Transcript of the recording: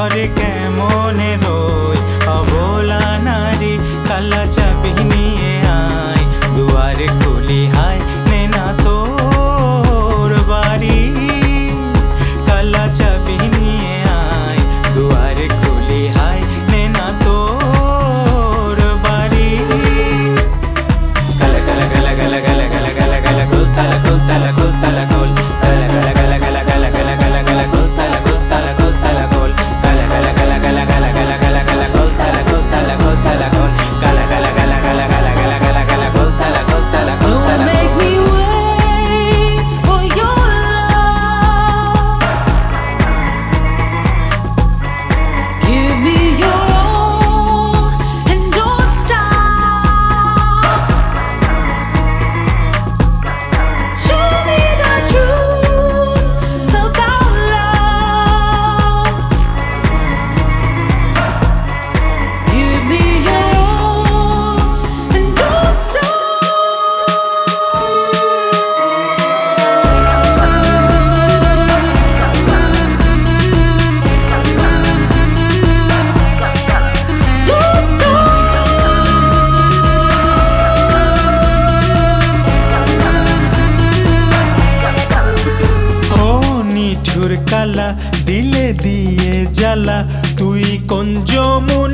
ঘরে কেমনে রই অবলা নারী, কালা চাবি নিয়ে আয় দুয়ারে খুলি হায় নে না তোর বাড়ি। কালা চাবি নিয়ে আয় দুয়ারে খুলি হায় নে না তোর বাড়ি। কালা কালা কালা কালা কালা কালা কালা কালা কুল তালা কুল তালা কুল তালা কুল কালা কালা কালা কালা কালা কালা কালা কালা কুল তালা কুল তালা কুল তালা কুল কালা কালা কালা কালা কালা কালা কালা কালা কুল তালা কুল তালা কুল তালা কুল কালা কালা কালা কালা কালা কালা কালা কালা কুল তালা কুল তালা কুল Don't তালা make me wait for your love. Give me your all and don't stop. Show me the truth about love. Give me your all and don't stop. Don't ও নিঠুর কালা দিলে দিয়ে জ্বালা, তুই কোন যমুনা